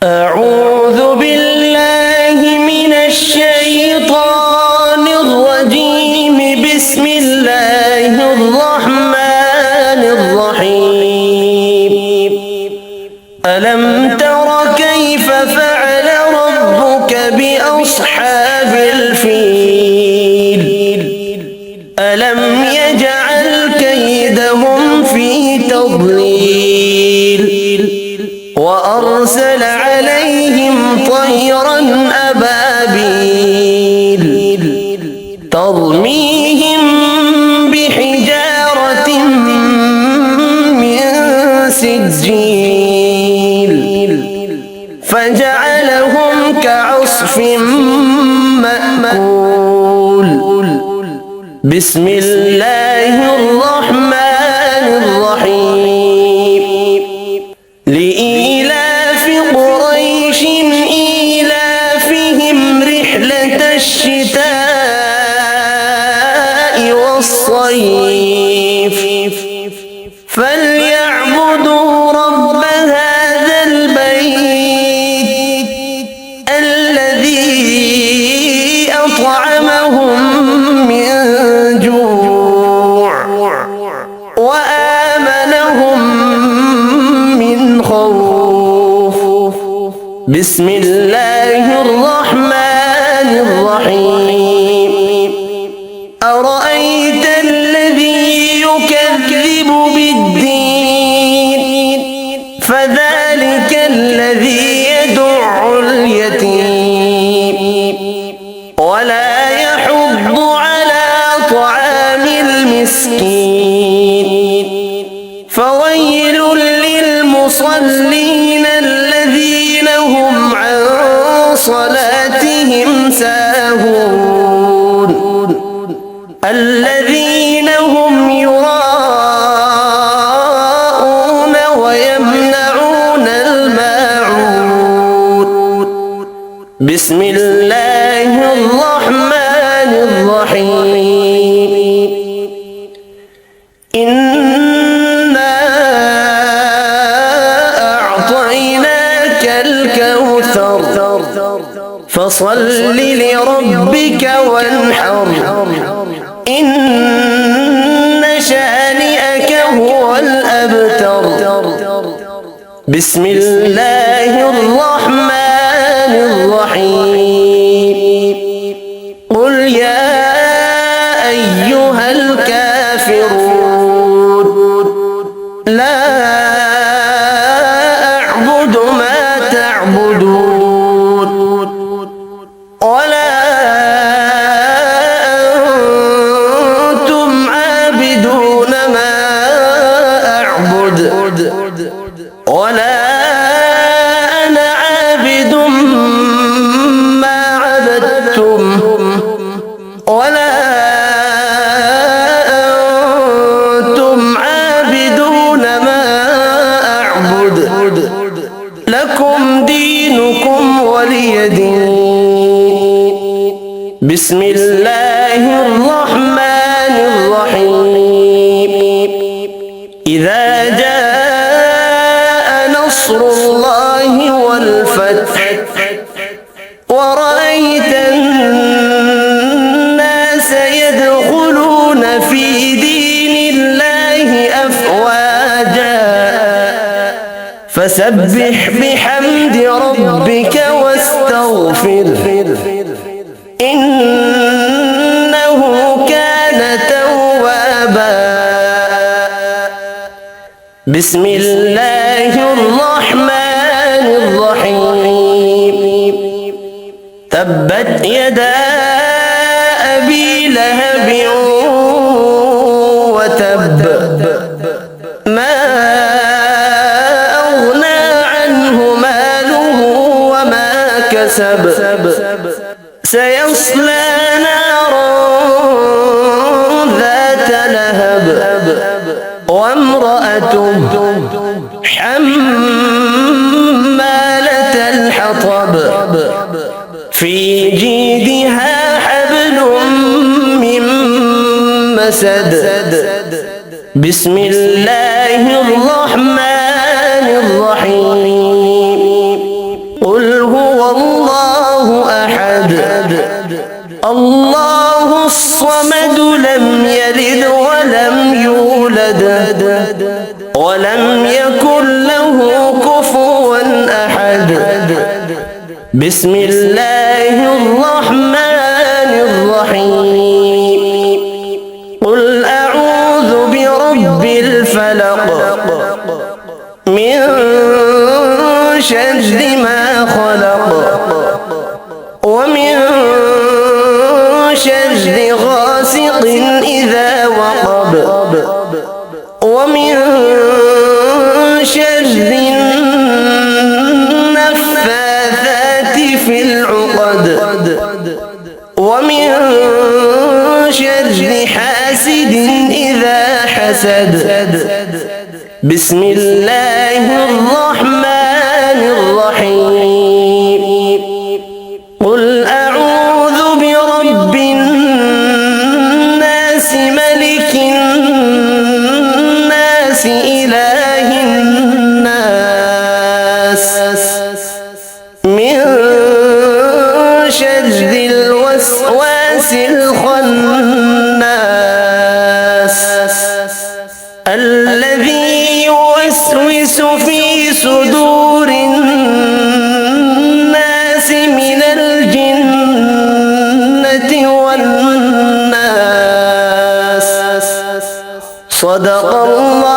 أعوذ بالله من الشيطان الرجيم. بسم الله الرحمن الرحيم. ألم تر كيف فعل ربك بأصحاب الفيل؟ ألم يجعل كيدهم في تضليل وأرسل عليهم طيرا أبابيل ترميهم بحجارة من سجيل فجعلهم كعصف مأكول. بسم الله الرحمن الرحيم. لإيلاف قريش إيلافهم رحلة الشتاء والصيف فليعبدوا رب هذا البيت الذي أطعمهم من جوع وآمنهم من خوف. بسم الله الرحمن الرحيم. أرأيت الذي يكذب بالدين فذلك الذي يدع اليتيم ولا يحض على طعام المسكين. فويل للمصلين الذين هم عن صلاتهم ساهون الذين هم يراءون ويمنعون الماعون. بسم الله الرحمن الرحيم. إنا أعطيناك الكوثر فصل لربك وانحر إن شانئك هو الأبتر. بسم الله الرحمن الرحيم. قل يا أيها الكافرون لا أعبد ما تعبدون ولا أنتم عابدون ما أعبد ولا أنا عابد ما عبدتم ولا أنتم عابدون ما أعبد لكم دينكم ولي دين. بسم الله الرحمن الرحيم. إذا جاء نصر الله والفتح ورأيت الناس يدخلون في دين الله أفواجا فسبح بحمد ربك واستغفره إنه كان توابا. بسم الله الرحمن الرحيم. تبت يدا أبي لهب وتب ما أغنى عنه ماله وما كسب سيصلى نارا ذات لهب وامرأته حمالة الحطب في جيدها حبل من مسد. بسم الله الرحمن الرحيم. بسم الله الرحمن الرحيم قل أعوذ برب الفلق من شر ما خلق ومن شر غاسق إذا وقب ومن شر النفاثات في العقد ومن شر حاسد إذا حسد بسم الله الرحمن الرحيم قل أعوذ برب الناس ملك الناس إله الناس من شر الوسواس الخناس الذي يوسوس في صدور الناس من الجنة والناس صدق الله